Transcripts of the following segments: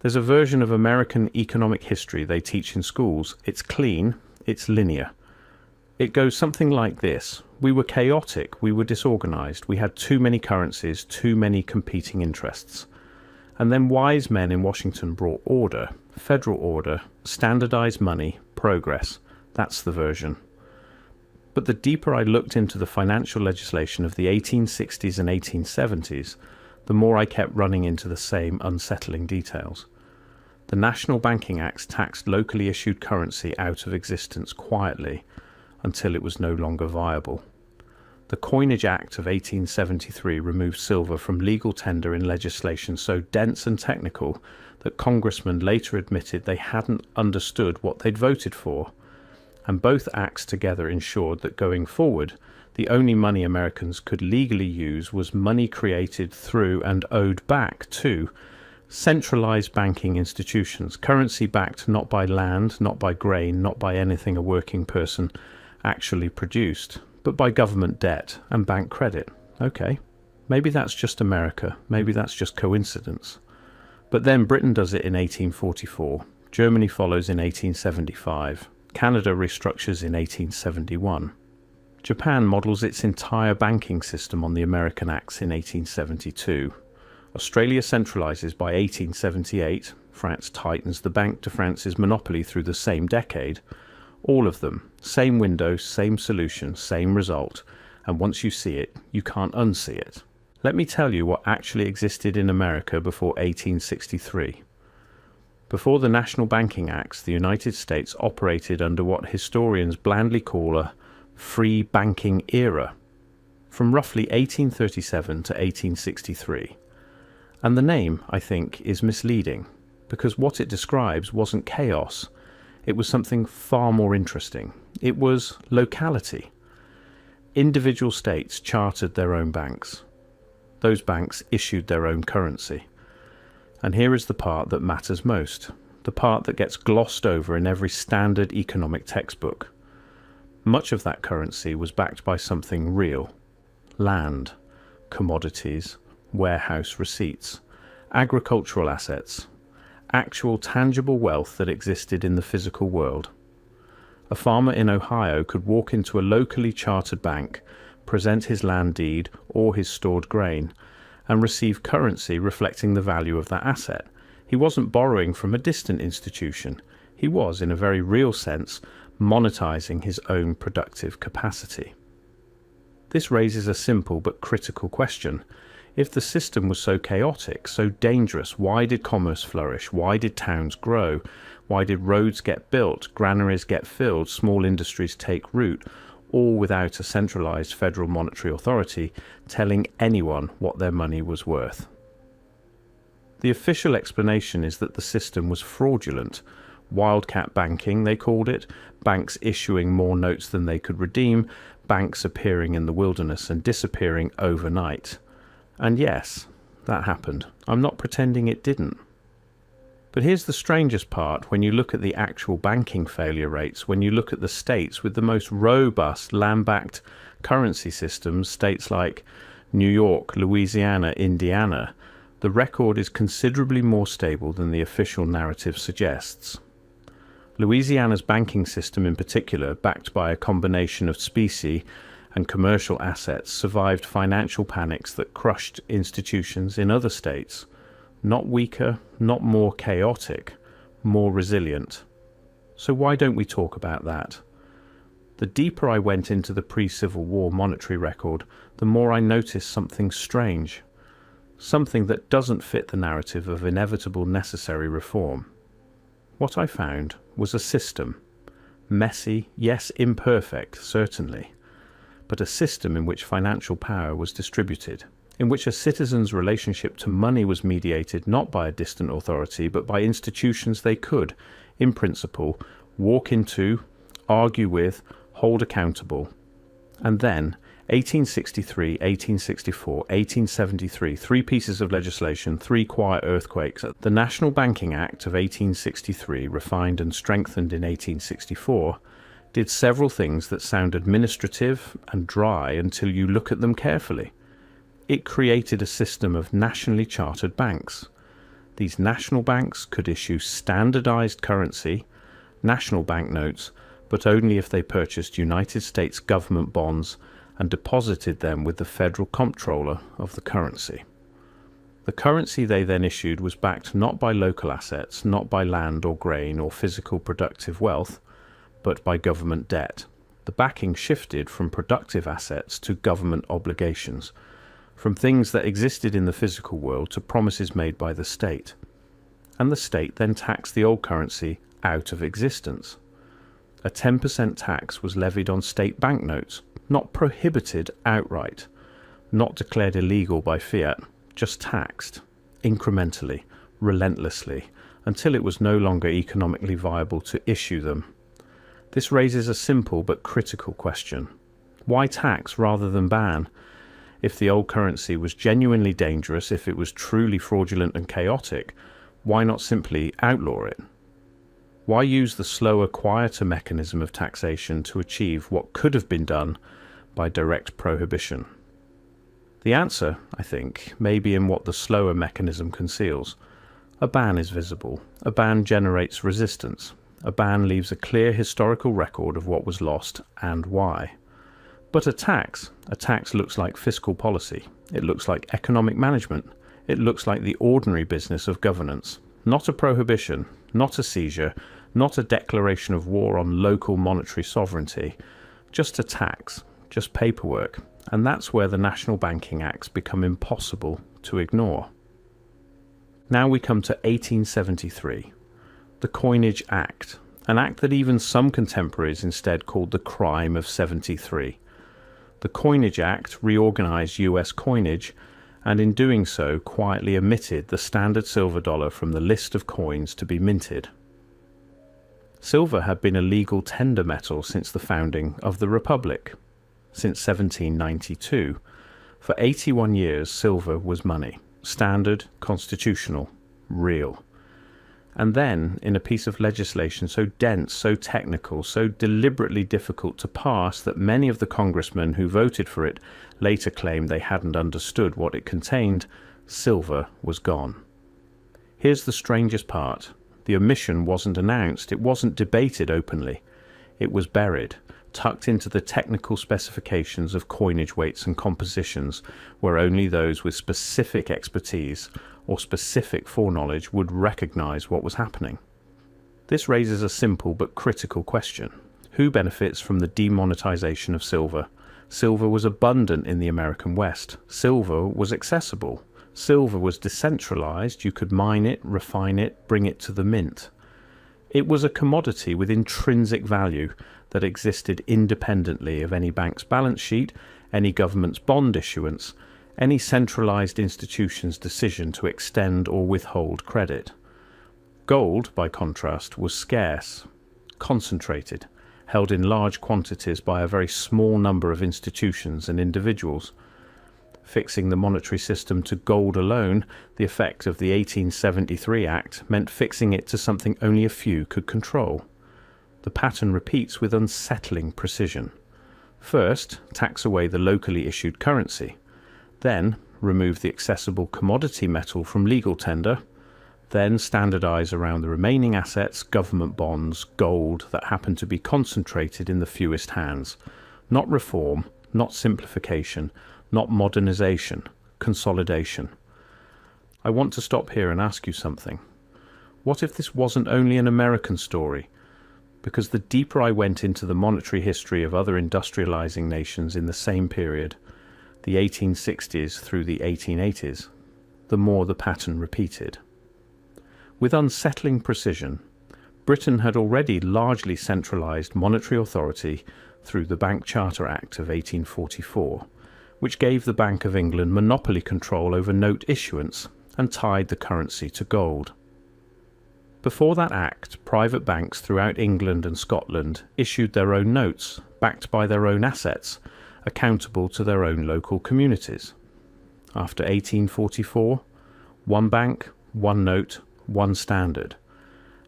There's a version of American economic history they teach in schools. It's clean, it's linear. It goes something like this. We were chaotic, we were disorganized, we had too many currencies, too many competing interests. And then wise men in Washington brought order, federal order, standardized money, progress. That's the version. But the deeper I looked into the financial legislation of the 1860s and 1870s, the more I kept running into the same unsettling details. The National Banking Acts taxed locally issued currency out of existence quietly until it was no longer viable. The Coinage Act of 1873 removed silver from legal tender in legislation so dense and technical that congressmen later admitted they hadn't understood what they'd voted for. And both acts together ensured that going forward, the only money Americans could legally use was money created through and owed back to centralized banking institutions, currency backed not by land, not by grain, not by anything a working person actually produced, but by government debt and bank credit. Okay, maybe that's just America, maybe that's just coincidence. But then Britain does it in 1844, Germany follows in 1875, Canada restructures in 1871. Japan models its entire banking system on the American Acts in 1872. Australia centralizes by 1878. France tightens the Banque de France's monopoly through the same decade. All of them, same window, same solution, same result, and once you see it, you can't unsee it. Let me tell you what actually existed in America before 1863. Before the National Banking Acts, the United States operated under what historians blandly call a free banking era, from roughly 1837 to 1863. And the name, I think, is misleading, because what it describes wasn't chaos. It was something far more interesting. It was locality. Individual states chartered their own banks. Those banks issued their own currency. And here is the part that matters most, the part that gets glossed over in every standard economic textbook. Much of that currency was backed by something real: land, commodities, warehouse receipts, agricultural assets, actual tangible wealth that existed in the physical world. A farmer in Ohio could walk into a locally chartered bank, present his land deed or his stored grain, and receive currency reflecting the value of that asset. He wasn't borrowing from a distant institution. He was, in a very real sense, monetizing his own productive capacity. This raises a simple but critical question. If the system was so chaotic, so dangerous, why did commerce flourish? Why did towns grow? Why did roads get built, granaries get filled, small industries take root, all without a centralized federal monetary authority telling anyone what their money was worth? The official explanation is that the system was fraudulent. Wildcat banking, they called it, banks issuing more notes than they could redeem, banks appearing in the wilderness and disappearing overnight. And yes, that happened. I'm not pretending it didn't. But here's the strangest part when you look at the actual banking failure rates, when you look at the states with the most robust land-backed currency systems, states like New York, Louisiana, Indiana, the record is considerably more stable than the official narrative suggests. Louisiana's banking system in particular, backed by a combination of specie and commercial assets, survived financial panics that crushed institutions in other states. Not weaker, not more chaotic, more resilient. So why don't we talk about that? The deeper I went into the pre-Civil War monetary record, the more I noticed something strange. Something that doesn't fit the narrative of inevitable necessary reform. What I found was a system. Messy, yes, imperfect, certainly. But a system in which financial power was distributed, in which a citizen's relationship to money was mediated not by a distant authority, but by institutions they could, in principle, walk into, argue with, hold accountable. And then, 1863, 1864, 1873, 3 pieces of legislation, 3 quiet earthquakes. The National Banking Act of 1863, refined and strengthened in 1864, did several things that sound administrative and dry until you look at them carefully. It created a system of nationally chartered banks. These national banks could issue standardized currency, national banknotes, but only if they purchased United States government bonds and deposited them with the federal comptroller of the currency. The currency they then issued was backed not by local assets, not by land or grain or physical productive wealth, but by government debt. The backing shifted from productive assets to government obligations, from things that existed in the physical world to promises made by the state. And the state then taxed the old currency out of existence. A 10% tax was levied on state banknotes, not prohibited outright, not declared illegal by fiat, just taxed, incrementally, relentlessly, until it was no longer economically viable to issue them. This raises a simple but critical question. Why tax rather than ban? If the old currency was genuinely dangerous, if it was truly fraudulent and chaotic, why not simply outlaw it? Why use the slower, quieter mechanism of taxation to achieve what could have been done by direct prohibition? The answer, I think, may be in what the slower mechanism conceals. A ban is visible. A ban generates resistance. A ban leaves a clear historical record of what was lost and why. But a tax looks like fiscal policy. It looks like economic management. It looks like the ordinary business of governance. Not a prohibition, not a seizure, not a declaration of war on local monetary sovereignty. Just a tax, just paperwork. And that's where the national banking acts become impossible to ignore. Now we come to 1873. The Coinage Act, an act that even some contemporaries instead called the Crime of 73. The Coinage Act reorganized US coinage, and in doing so quietly omitted the standard silver dollar from the list of coins to be minted. Silver had been a legal tender metal since the founding of the Republic, since 1792. For 81 years, silver was money, standard, constitutional, real. And then, in a piece of legislation so dense, so technical, so deliberately difficult to pass that many of the congressmen who voted for it later claimed they hadn't understood what it contained, silver was gone. Here's the strangest part. The omission wasn't announced, it wasn't debated openly. It was buried, tucked into the technical specifications of coinage weights and compositions, where only those with specific expertise or specific foreknowledge would recognize what was happening. This raises a simple but critical question. Who benefits from the demonetization of silver? Silver was abundant in the American West. Silver was accessible. Silver was decentralized. You could mine it, refine it, bring it to the mint. It was a commodity with intrinsic value that existed independently of any bank's balance sheet, any government's bond issuance, any centralized institution's decision to extend or withhold credit. Gold, by contrast, was scarce, concentrated, held in large quantities by a very small number of institutions and individuals. Fixing the monetary system to gold alone, the effect of the 1873 Act, meant fixing it to something only a few could control. The pattern repeats with unsettling precision. First, tax away the locally issued currency. Then, remove the accessible commodity metal from legal tender. Then standardize around the remaining assets, government bonds, gold that happen to be concentrated in the fewest hands. Not reform, not simplification, not modernization, consolidation. I want to stop here and ask you something. What if this wasn't only an American story? Because the deeper I went into the monetary history of other industrializing nations in the same period, the 1860s through the 1880s, the more the pattern repeated. With unsettling precision, Britain had already largely centralized monetary authority through the Bank Charter Act of 1844, which gave the Bank of England monopoly control over note issuance and tied the currency to gold. Before that act, private banks throughout England and Scotland issued their own notes, backed by their own assets, accountable to their own local communities. After 1844, one bank, one note, one standard.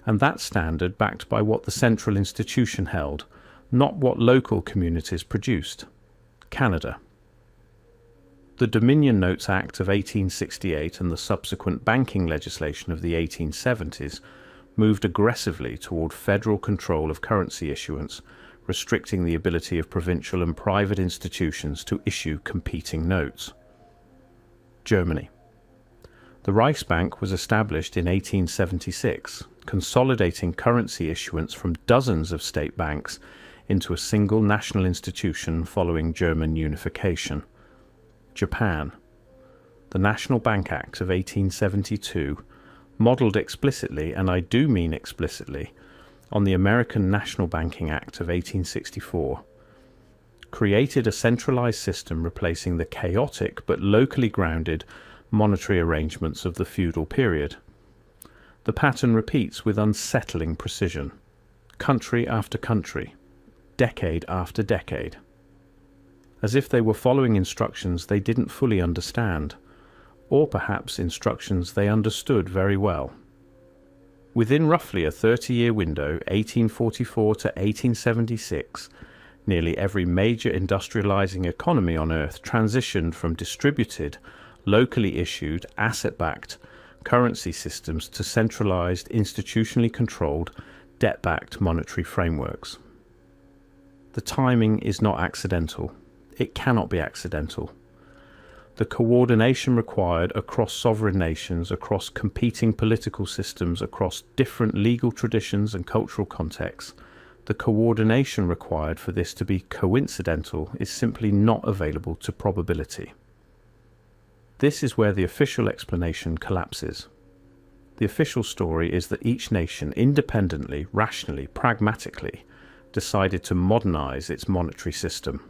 And that standard backed by what the central institution held, not what local communities produced. Canada. The Dominion Notes Act of 1868 and the subsequent banking legislation of the 1870s moved aggressively toward federal control of currency issuance, restricting the ability of provincial and private institutions to issue competing notes. Germany. The Reichsbank was established in 1876, consolidating currency issuance from dozens of state banks into a single national institution following German unification. Japan. The National Bank Act of 1872, modelled explicitly, and I do mean explicitly, on the American National Banking Act of 1864, created a centralised system replacing the chaotic but locally grounded monetary arrangements of the feudal period. The pattern repeats with unsettling precision, country after country, decade after decade, as if they were following instructions they didn't fully understand, or perhaps instructions they understood very well. Within roughly a 30-year window, 1844 to 1876, nearly every major industrializing economy on Earth transitioned from distributed, locally issued, asset-backed currency systems to centralized, institutionally controlled, debt-backed monetary frameworks. The timing is not accidental. It cannot be accidental. The coordination required across sovereign nations, across competing political systems, across different legal traditions and cultural contexts, the coordination required for this to be coincidental is simply not available to probability. This is where the official explanation collapses. The official story is that each nation independently, rationally, pragmatically decided to modernize its monetary system.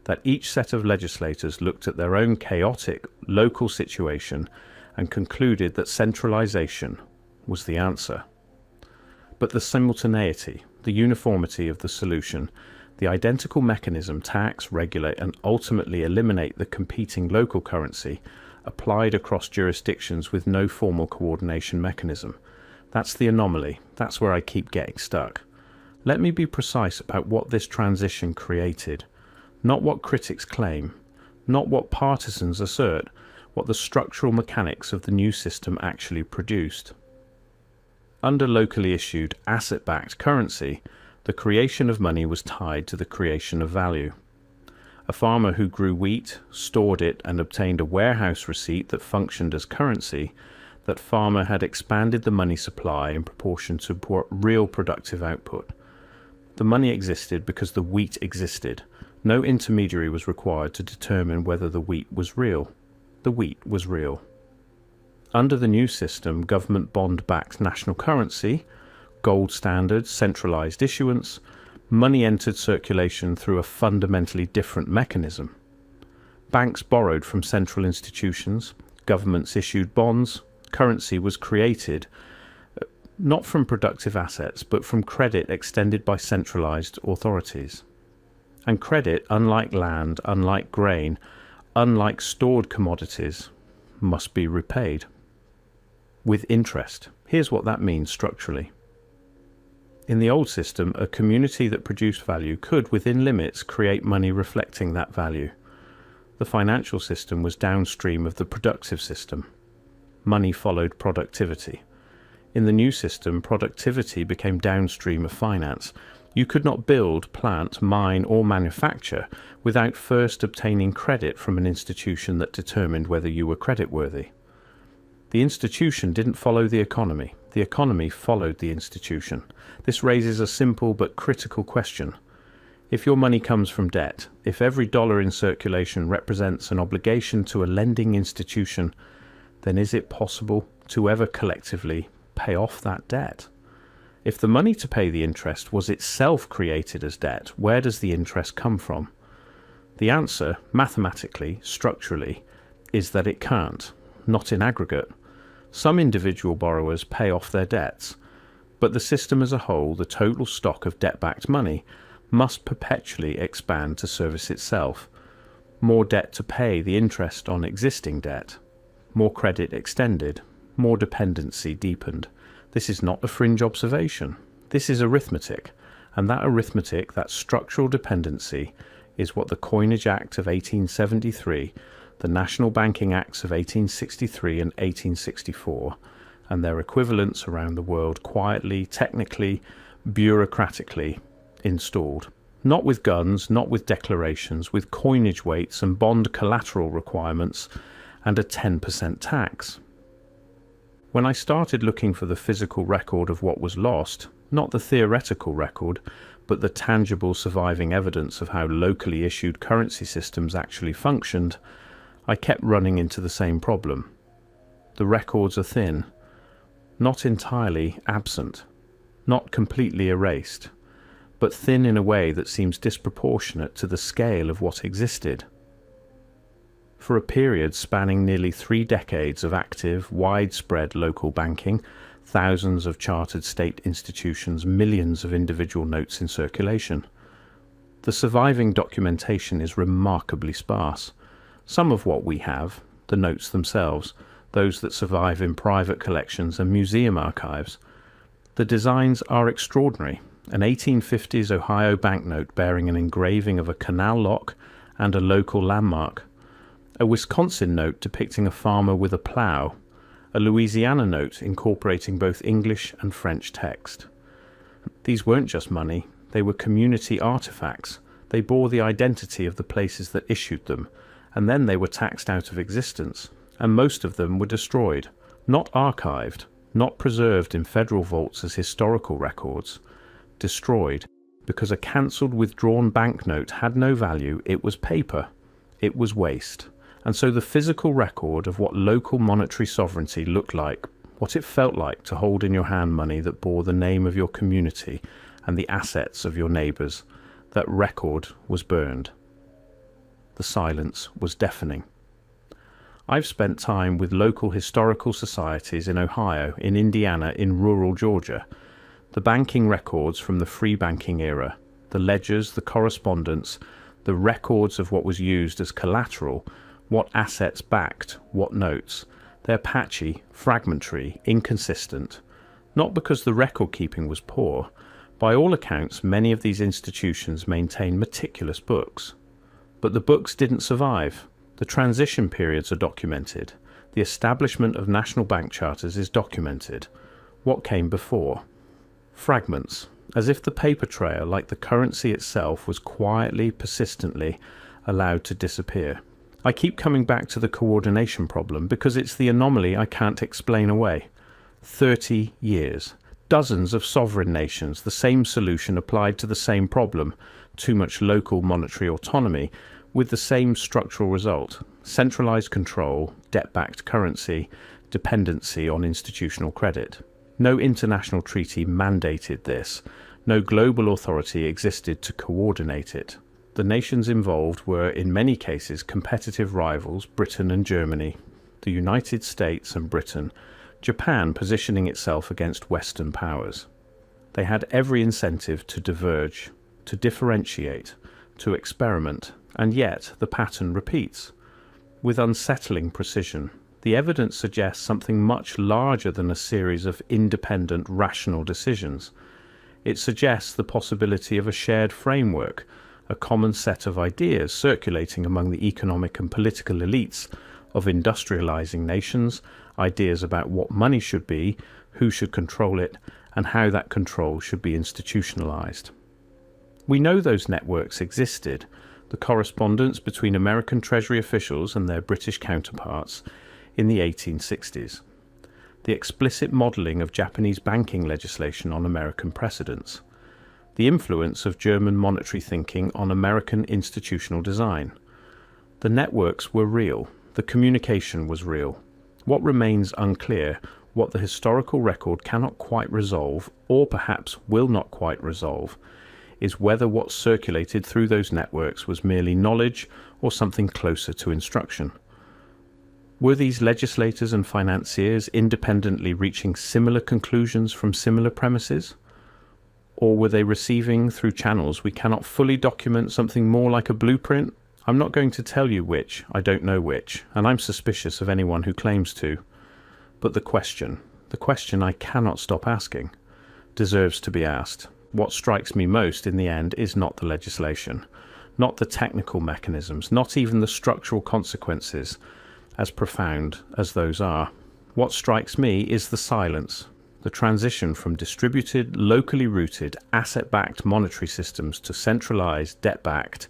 That each set of legislators looked at their own chaotic local situation and concluded that centralization was the answer. But the simultaneity, the uniformity of the solution, the identical mechanism tax, regulate, and ultimately eliminate the competing local currency applied across jurisdictions with no formal coordination mechanism. That's the anomaly. That's where I keep getting stuck. Let me be precise about what this transition created. Not what critics claim, not what partisans assert, what the structural mechanics of the new system actually produced. Under locally issued, asset-backed currency, the creation of money was tied to the creation of value. A farmer who grew wheat, stored it, and obtained a warehouse receipt that functioned as currency, that farmer had expanded the money supply in proportion to real productive output. The money existed because the wheat existed. No intermediary was required to determine whether the wheat was real. The wheat was real. Under the new system, government bond-backed national currency, gold standard, centralized issuance, money entered circulation through a fundamentally different mechanism. Banks borrowed from central institutions, governments issued bonds, currency was created, not from productive assets, but from credit extended by centralized authorities. And credit, unlike land, unlike grain, unlike stored commodities, must be repaid. With interest. Here's what that means structurally. In the old system, a community that produced value could, within limits, create money reflecting that value. The financial system was downstream of the productive system. Money followed productivity. In the new system, productivity became downstream of finance. You could not build, plant, mine, or manufacture without first obtaining credit from an institution that determined whether you were creditworthy. The institution didn't follow the economy followed the institution. This raises a simple but critical question. If your money comes from debt, if every dollar in circulation represents an obligation to a lending institution, then is it possible to ever collectively pay off that debt? If the money to pay the interest was itself created as debt, where does the interest come from? The answer, mathematically, structurally, is that it can't, not in aggregate. Some individual borrowers pay off their debts, but the system as a whole, the total stock of debt-backed money, must perpetually expand to service itself. More debt to pay the interest on existing debt. More credit extended. More dependency deepened. This is not a fringe observation. This is arithmetic, and that arithmetic, that structural dependency, is what the Coinage Act of 1873, the National Banking Acts of 1863 and 1864, and their equivalents around the world quietly, technically, bureaucratically installed. Not with guns, not with declarations, with coinage weights and bond collateral requirements and a 10% tax. When I started looking for the physical record of what was lost, not the theoretical record, but the tangible surviving evidence of how locally issued currency systems actually functioned, I kept running into the same problem. The records are thin, not entirely absent, not completely erased, but thin in a way that seems disproportionate to the scale of what existed. For a period spanning nearly 3 decades of active, widespread local banking, thousands of chartered state institutions, millions of individual notes in circulation, the surviving documentation is remarkably sparse. Some of what we have, the notes themselves, those that survive in private collections and museum archives, the designs are extraordinary. An 1850s Ohio banknote bearing an engraving of a canal lock and a local landmark, a Wisconsin note depicting a farmer with a plough, a Louisiana note incorporating both English and French text. These weren't just money, they were community artifacts. They bore the identity of the places that issued them, and then they were taxed out of existence, and most of them were destroyed, not archived, not preserved in federal vaults as historical records, destroyed because a cancelled withdrawn banknote had no value. It was paper, it was waste. And so the physical record of what local monetary sovereignty looked like, what it felt like to hold in your hand money that bore the name of your community and the assets of your neighbours, that record was burned. The silence was deafening. I've spent time with local historical societies in Ohio, in Indiana, in rural Georgia. The banking records from the free banking era, the ledgers, the correspondence, the records of what was used as collateral, what assets backed, what notes. They're patchy, fragmentary, inconsistent. Not because the record keeping was poor. By all accounts, many of these institutions maintain meticulous books. But the books didn't survive. The transition periods are documented. The establishment of national bank charters is documented. What came before? Fragments, as if the paper trail, like the currency itself, was quietly, persistently allowed to disappear. I keep coming back to the coordination problem because it's the anomaly I can't explain away. 30 years. Dozens of sovereign nations, the same solution applied to the same problem, too much local monetary autonomy, with the same structural result: centralized control, debt-backed currency, dependency on institutional credit. No international treaty mandated this. No global authority existed to coordinate it. The nations involved were, in many cases, competitive rivals: Britain and Germany, the United States and Britain, Japan positioning itself against Western powers. They had every incentive to diverge, to differentiate, to experiment, and yet the pattern repeats. With unsettling precision, the evidence suggests something much larger than a series of independent, rational decisions. It suggests the possibility of a shared framework, a common set of ideas circulating among the economic and political elites of industrializing nations, ideas about what money should be, who should control it, and how that control should be institutionalized. We know those networks existed. The correspondence between American Treasury officials and their British counterparts in the 1860s. The explicit modelling of Japanese banking legislation on American precedents. The influence of German monetary thinking on American institutional design. The networks were real. The communication was real. What remains unclear, what the historical record cannot quite resolve, or perhaps will not quite resolve, is whether what circulated through those networks was merely knowledge or something closer to instruction. Were these legislators and financiers independently reaching similar conclusions from similar premises? Or were they receiving, through channels we cannot fully document, something more like a blueprint? I'm not going to tell you which, I don't know which, and I'm suspicious of anyone who claims to. But the question I cannot stop asking, deserves to be asked. What strikes me most in the end is not the legislation, not the technical mechanisms, not even the structural consequences, as profound as those are. What strikes me is the silence. The transition from distributed, locally rooted, asset-backed monetary systems to centralized, debt-backed,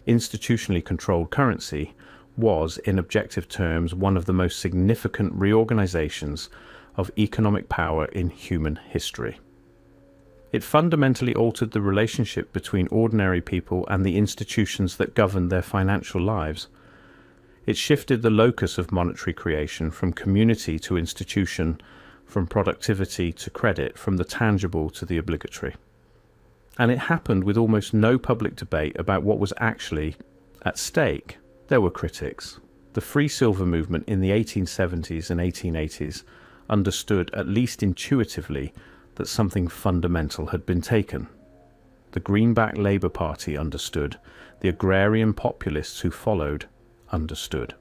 institutionally controlled currency was, in objective terms, one of the most significant reorganizations of economic power in human history. It fundamentally altered the relationship between ordinary people and the institutions that governed their financial lives. It shifted the locus of monetary creation from community to institution, from productivity to credit, from the tangible to the obligatory. And it happened with almost no public debate about what was actually at stake. There were critics. The free silver movement in the 1870s and 1880s understood, at least intuitively, that something fundamental had been taken. The Greenback Labour Party understood. The agrarian populists who followed understood.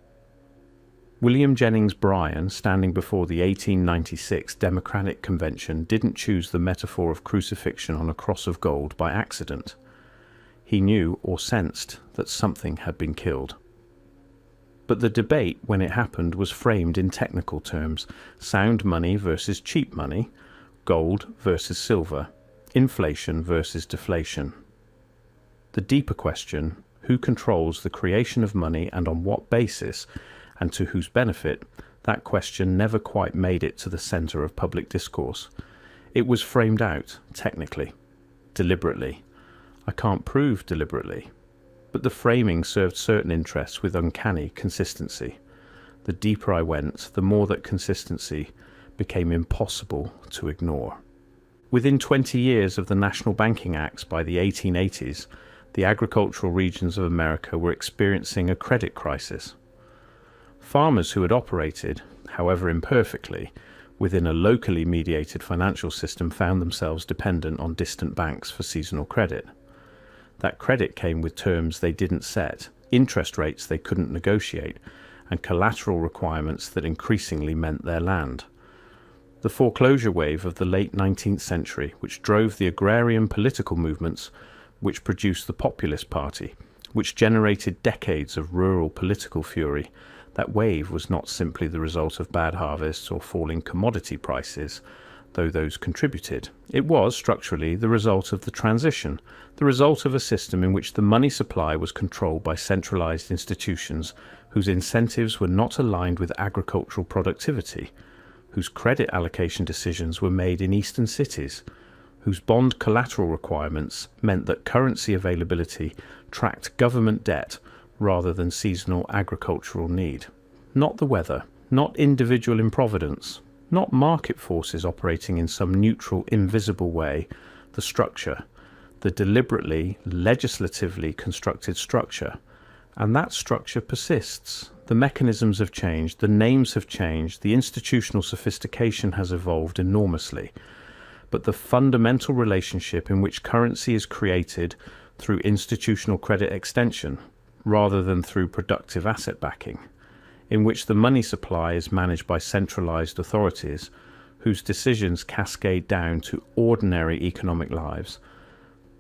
William Jennings Bryan, standing before the 1896 Democratic Convention, didn't choose the metaphor of crucifixion on a cross of gold by accident. He knew or sensed that something had been killed. But the debate, when it happened, was framed in technical terms: sound money versus cheap money, gold versus silver, inflation versus deflation. The deeper question, who controls the creation of money and on what basis, and to whose benefit, that question never quite made it to the center of public discourse. It was framed out, technically, deliberately. I can't prove deliberately, but the framing served certain interests with uncanny consistency. The deeper I went, the more that consistency became impossible to ignore. Within 20 years of the National Banking Acts, by the 1880s, the agricultural regions of America were experiencing a credit crisis. Farmers who had operated, however imperfectly, within a locally mediated financial system found themselves dependent on distant banks for seasonal credit. That credit came with terms they didn't set, interest rates they couldn't negotiate, and collateral requirements that increasingly meant their land. The foreclosure wave of the late 19th century, which drove the agrarian political movements, which produced the Populist Party, which generated decades of rural political fury, that wave was not simply the result of bad harvests or falling commodity prices, though those contributed. It was, structurally, the result of the transition, the result of a system in which the money supply was controlled by centralized institutions whose incentives were not aligned with agricultural productivity, whose credit allocation decisions were made in eastern cities, whose bond collateral requirements meant that currency availability tracked government debt rather than seasonal agricultural need. Not the weather, not individual improvidence, not market forces operating in some neutral, invisible way, the structure, the deliberately, legislatively constructed structure. And that structure persists. The mechanisms have changed, the names have changed, the institutional sophistication has evolved enormously. But the fundamental relationship in which currency is created through institutional credit extension, rather than through productive asset backing, in which the money supply is managed by centralized authorities whose decisions cascade down to ordinary economic lives.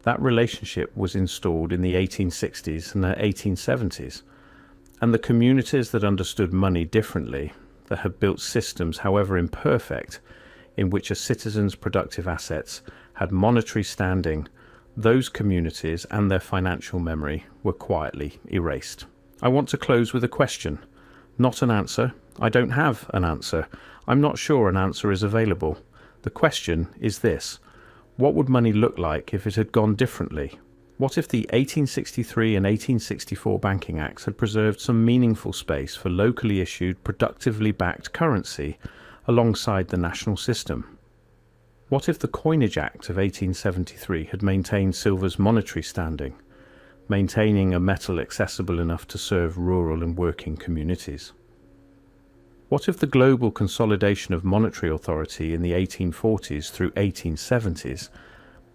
That relationship was installed in the 1860s and the 1870s, and the communities that understood money differently, that had built systems, however imperfect, in which a citizen's productive assets had monetary standing, those communities and their financial memory were quietly erased. I want to close with a question, not an answer. I don't have an answer. I'm not sure an answer is available. The question is this: what would money look like if it had gone differently? What if the 1863 and 1864 Banking Acts had preserved some meaningful space for locally issued, productively backed currency alongside the national system? What if the Coinage Act of 1873 had maintained silver's monetary standing, maintaining a metal accessible enough to serve rural and working communities? What if the global consolidation of monetary authority in the 1840s through 1870s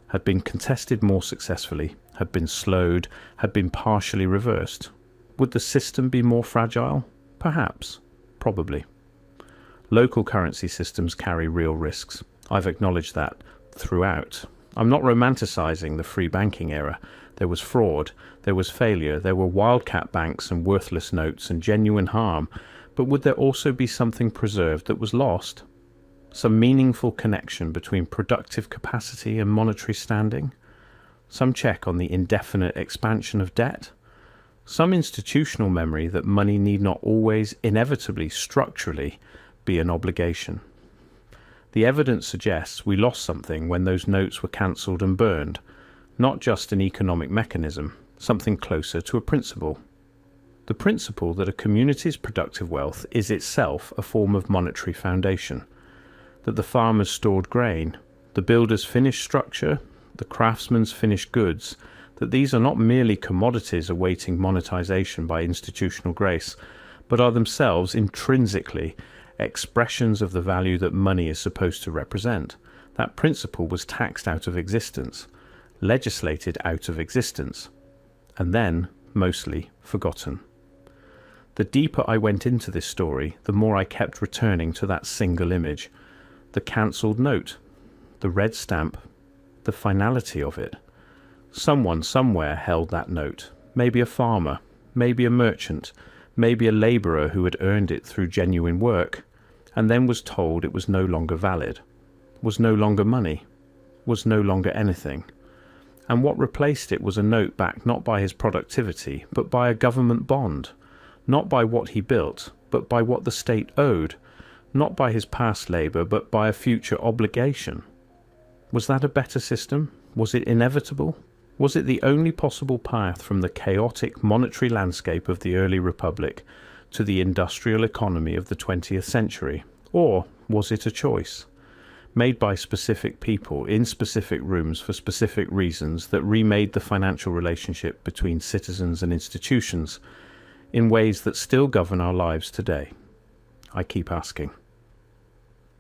had been contested more successfully, had been slowed, had been partially reversed? Would the system be more fragile? Perhaps. Probably. Local currency systems carry real risks. I've acknowledged that throughout. I'm not romanticising the free banking era. There was fraud, there was failure, there were wildcat banks and worthless notes and genuine harm, but would there also be something preserved that was lost? Some meaningful connection between productive capacity and monetary standing? Some check on the indefinite expansion of debt? Some institutional memory that money need not always, inevitably, structurally, be an obligation? The evidence suggests we lost something when those notes were cancelled and burned, not just an economic mechanism, something closer to a principle. The principle that a community's productive wealth is itself a form of monetary foundation, that the farmer's stored grain, the builder's finished structure, the craftsman's finished goods, that these are not merely commodities awaiting monetization by institutional grace, but are themselves intrinsically expressions of the value that money is supposed to represent. That principle was taxed out of existence, legislated out of existence, and then mostly forgotten. The deeper I went into this story, the more I kept returning to that single image, the cancelled note, the red stamp, the finality of it. Someone somewhere held that note, maybe a farmer, maybe a merchant, maybe a labourer who had earned it through genuine work, and then was told it was no longer valid, was no longer money, was no longer anything. And what replaced it was a note backed not by his productivity, but by a government bond, not by what he built, but by what the state owed, not by his past labour, but by a future obligation. Was that a better system? Was it inevitable? Was it the only possible path from the chaotic monetary landscape of the early republic to the industrial economy of the 20th century? Or was it a choice, made by specific people in specific rooms for specific reasons, that remade the financial relationship between citizens and institutions in ways that still govern our lives today? I keep asking.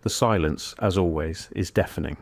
The silence, as always, is deafening.